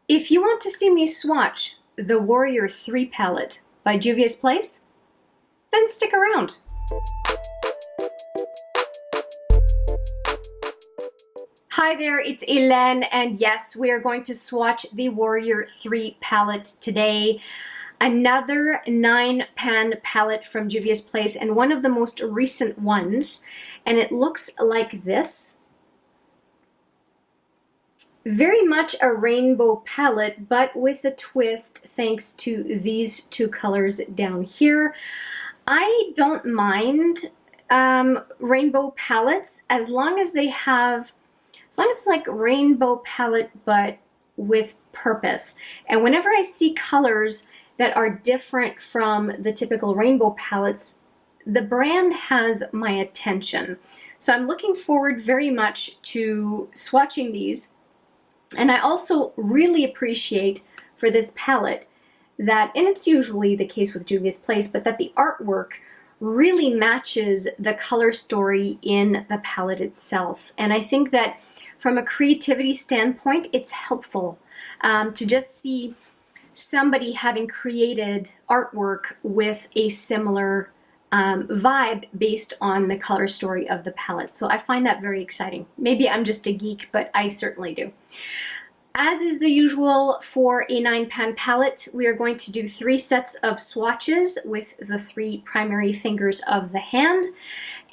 If you want to see me swatch the Warrior 3 palette by Juvia's Place, then stick around. Hi there, it's Hélène, and yes, we are going to swatch the Warrior 3 palette today. Another 9-pan palette from Juvia's Place, and one of the most recent ones, and it looks like this. Very much a rainbow palette, but with a twist thanks to these two colors down here. I don't mind rainbow palettes as long as they have, as long as it's like rainbow palette but with purpose. And whenever I see colors that are different from the typical rainbow palettes, the brand has my attention. So I'm looking forward very much to swatching these. And I also really appreciate for this palette that, and it's usually the case with Juvia's Place, but that the artwork really matches the color story in the palette itself. And I think that from a creativity standpoint, it's helpful to just see somebody having created artwork with a similar vibe based on the color story of the palette. So I find that very exciting. Maybe I'm just a geek, but I certainly do. As is the usual for a 9-pan palette, we are going to do 3 sets of swatches with the 3 primary fingers of the hand.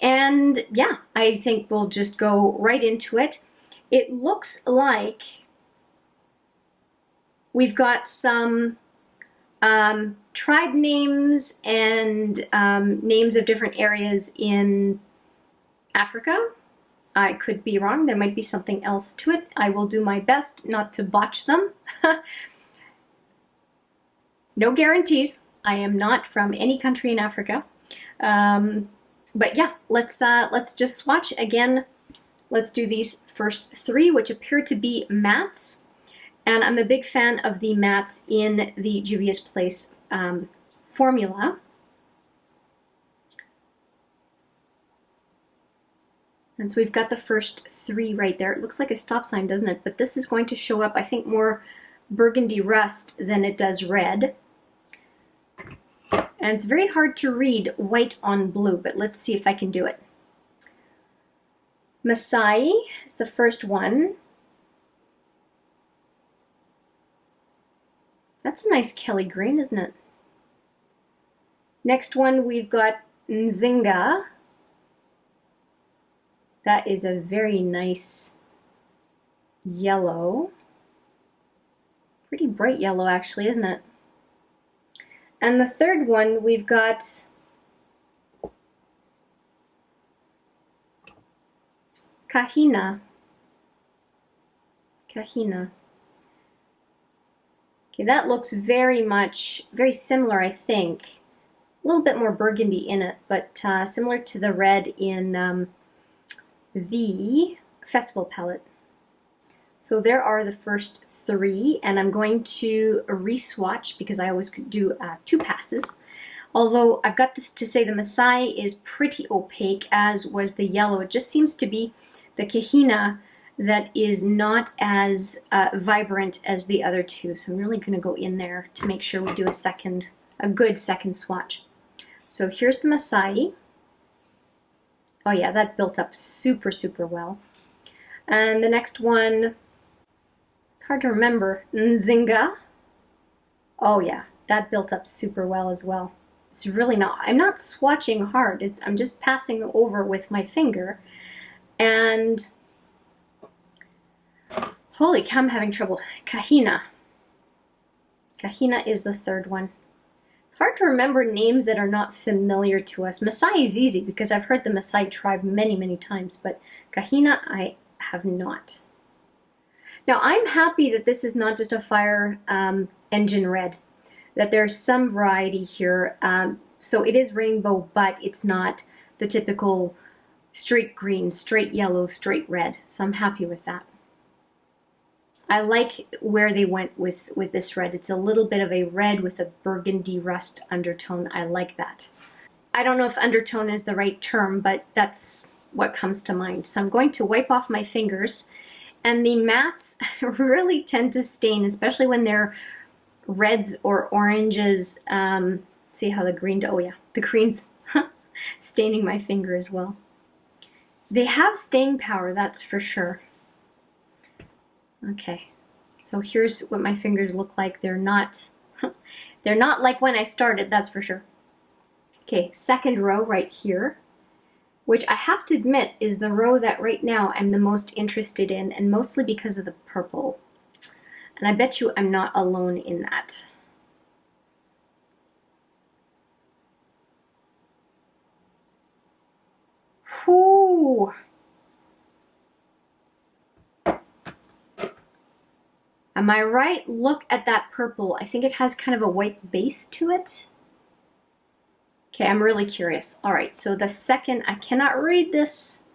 And yeah, I think we'll just go right into it. It looks like we've got some tribe names and names of different areas in Africa. I could be wrong. There might be something else to it. I will do my best not to botch them. No guarantees. I am not from any country in Africa. But yeah, let's just swatch. Again, let's do these first 3, which appear to be mattes. And I'm a big fan of the mattes in the Juvia's Place formula. And so we've got the first 3 right there. It looks like a stop sign, doesn't it? But this is going to show up, I think, more burgundy rust than it does red. And it's very hard to read white on blue, but let's see if I can do it. Masai is the first one. That's a nice Kelly green, isn't it? Next one, we've got Nzinga. That is a very nice yellow. Pretty bright yellow, actually, isn't it? And the third one, we've got Kahina. Kahina. Okay, that looks very similar, I think. A little bit more burgundy in it, but similar to the red in the festival palette. So there are the first 3, and I'm going to re-swatch because I always could do 2 passes. Although I've got this to say the Masai is pretty opaque, as was the yellow. It just seems to be the Kahina that is not as vibrant as the other 2. So I'm really going to go in there to make sure we do a good second swatch. So here's the Masai. Oh yeah, that built up super, super well. And the next one, it's hard to remember, Nzinga. Oh yeah, that built up super well as well. It's really not, I'm not swatching hard, I'm just passing over with my finger. And holy cow, I'm having trouble. Kahina. Kahina is the third one. It's hard to remember names that are not familiar to us. Masai is easy because I've heard the Masai tribe many, many times, but Kahina I have not. Now I'm happy that this is not just a fire engine red, that there's some variety here. So it is rainbow, but it's not the typical straight green, straight yellow, straight red. So I'm happy with that. I like where they went with this red. It's a little bit of a red with a burgundy rust undertone. I like that. I don't know if undertone is the right term, but that's what comes to mind. So I'm going to wipe off my fingers And the mattes really tend to stain, especially when they're reds or oranges. See how the green, oh yeah, the green's staining my finger as well. They have staying power, that's for sure. Okay, so here's what my fingers look like. They're not like when I started, that's for sure. Okay, second row right here, which I have to admit is the row that right now I'm the most interested in, and mostly because of the purple. And I bet you I'm not alone in that. Whoo! Am I right? Look at that purple. I think it has kind of a white base to it. Okay, I'm really curious. All right, so the second, I cannot read this.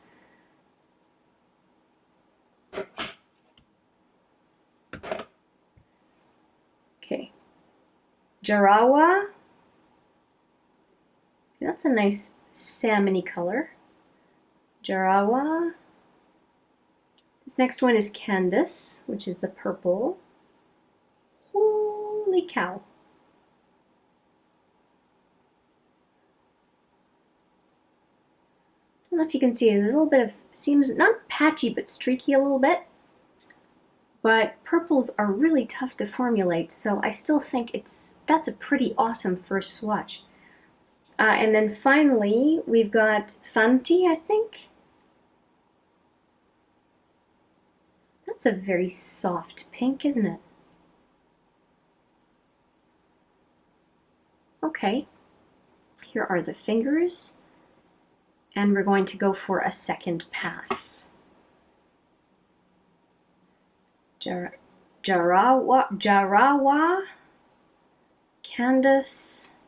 Okay, Jarawa. That's a nice salmon-y color. Jarawa. This next one is Candace, which is the purple. Holy cow. I don't know if you can see it. There's a little bit of, seems not patchy, but streaky a little bit. But purples are really tough to formulate, so I still think that's a pretty awesome first swatch. And then finally, we've got Fanti, I think. That's a very soft pink, isn't it? Okay, here are the fingers, and we're going to go for a second pass. Jarawa, Candace,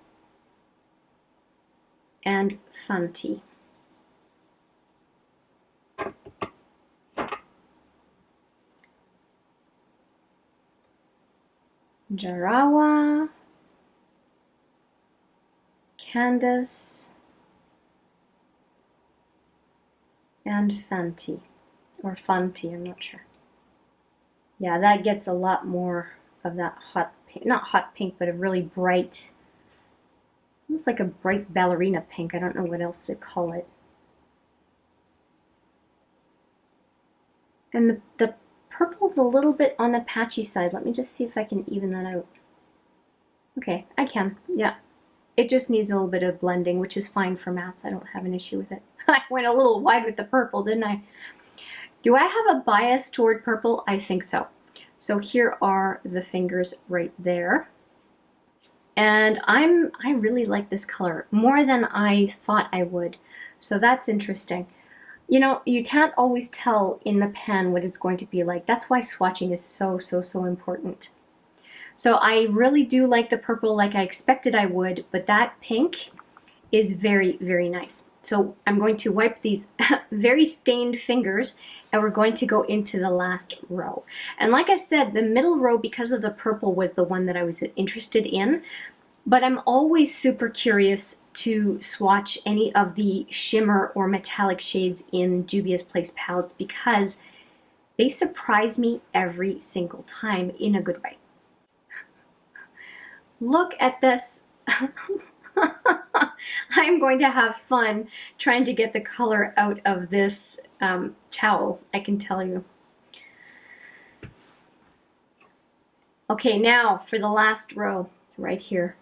and Fanti. Jarawa, Candace, and Fanti, or Fanti, I'm not sure. Yeah, that gets a lot more of that hot pink, not hot pink, but a really bright, almost like a bright ballerina pink. I don't know what else to call it. And the purple's a little bit on the patchy side. Let me just see if I can even that out. Okay, I can, yeah. It just needs a little bit of blending, which is fine for mattes. I don't have an issue with it. I went a little wide with the purple, didn't I? Do I have a bias toward purple? I think so. So here are the fingers right there. And I really like this color more than I thought I would. So that's interesting. You know, you can't always tell in the pen what it's going to be like. That's why swatching is so important. So I really do like the purple like I expected I would, but that pink is very nice. So I'm going to wipe these very stained fingers, and we're going to go into the last row. And like I said, the middle row, because of the purple, was the one that I was interested in. But I'm always super curious to swatch any of the shimmer or metallic shades in Juvia's Place palettes because they surprise me every single time in a good way. Look at this. I'm going to have fun trying to get the color out of this towel, I can tell you. Okay, now for the last row right here.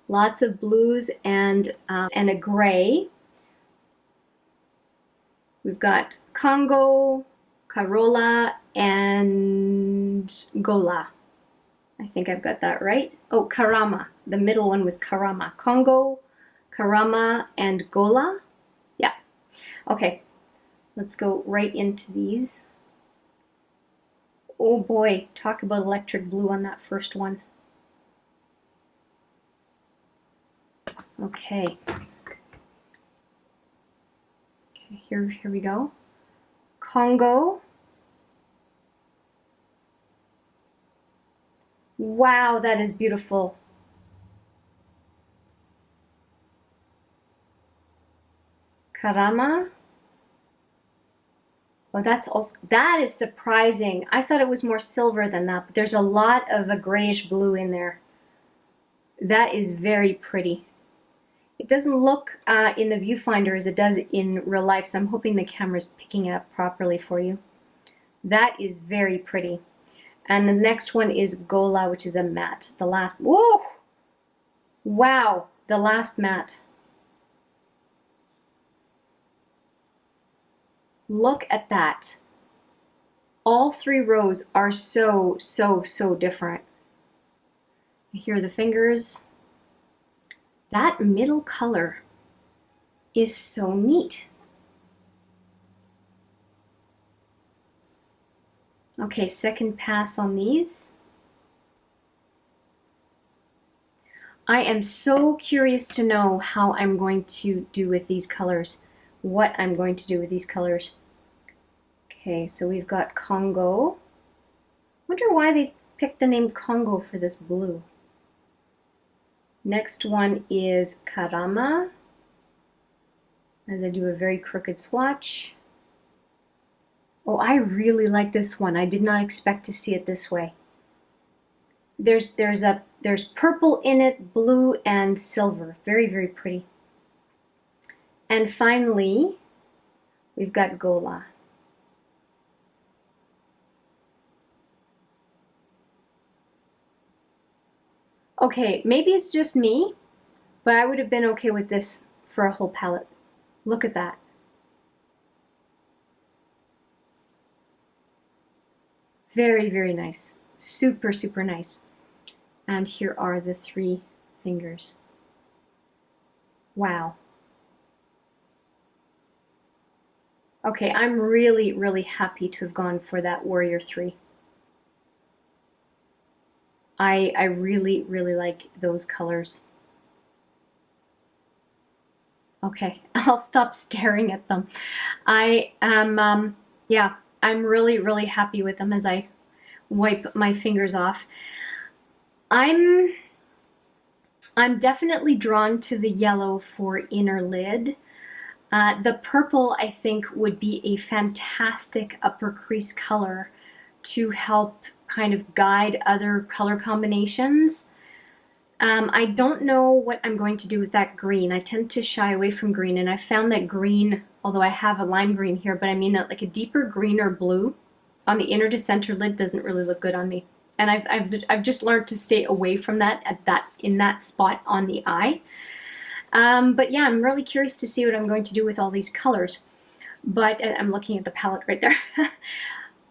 Lots of blues and a gray. We've got Congo, Carola, and Gola. I think I've got that right. Oh, Karama. The middle one was Karama. Congo, Karama, and Gola. Yeah. Okay. Let's go right into these. Oh boy, talk about electric blue on that first one. Okay. Okay, here we go. Congo. Wow, that is beautiful. Karama. Oh, that's also, that is surprising. I thought it was more silver than that, but there's a lot of a grayish blue in there. That is very pretty. It doesn't look in the viewfinder as it does in real life, so I'm hoping the camera's picking it up properly for you. That is very pretty. And the next one is Gola, which is a matte. The last, whoa! Wow, the last matte. Look at that. All three rows are so, so, so different. Here are the fingers. That middle color is so neat. Okay, second pass on these. I am so curious to know how I'm going to do with these colors, what I'm going to do with these colors. Okay, so we've got Congo. Wonder why they picked the name Congo for this blue. Next one is Karama, as I do a very crooked swatch. Oh, I really like this one. I did not expect to see it this way. There's purple in it, blue and silver. Very, very pretty. And finally, we've got Gola. Okay, maybe it's just me, but I would have been okay with this for a whole palette. Look at that. Very, very nice. Super, super nice. And here are the three fingers. Wow. Okay, I'm really, really happy to have gone for that Warrior 3. I really, really like those colors. Okay, I'll stop staring at them. I am, yeah, I'm really, really happy with them as I wipe my fingers off. I'm definitely drawn to the yellow for inner lid. The purple, I think, would be a fantastic upper crease color to help kind of guide other color combinations. I don't know what I'm going to do with that green. I tend to shy away from green, and I found that green, although I have a lime green here, but I mean like a deeper green or blue on the inner to center lid doesn't really look good on me. And I've just learned to stay away from that in that spot on the eye. But yeah, I'm really curious to see what I'm going to do with all these colors. But I'm looking at the palette right there.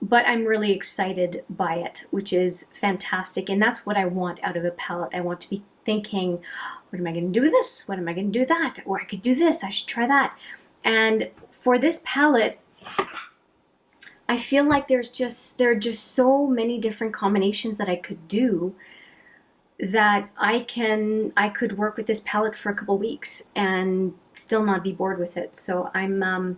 But I'm really excited by it, which is fantastic. And that's what I want out of a palette. I want to be thinking, what am I going to do with this? What am I going to do with that? Or I could do this. I should try that. And for this palette, I feel like there are just so many different combinations that I could do that I could work with this palette for a couple weeks and still not be bored with it. So I'm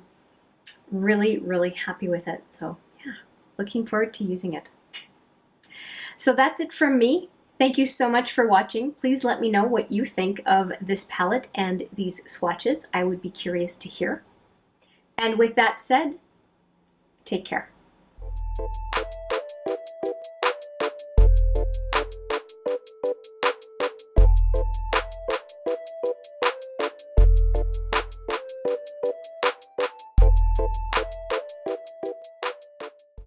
really, really happy with it. So yeah, looking forward to using it. So that's it from me. Thank you so much for watching. Please let me know what you think of this palette and these swatches. I would be curious to hear. And with that said, take care.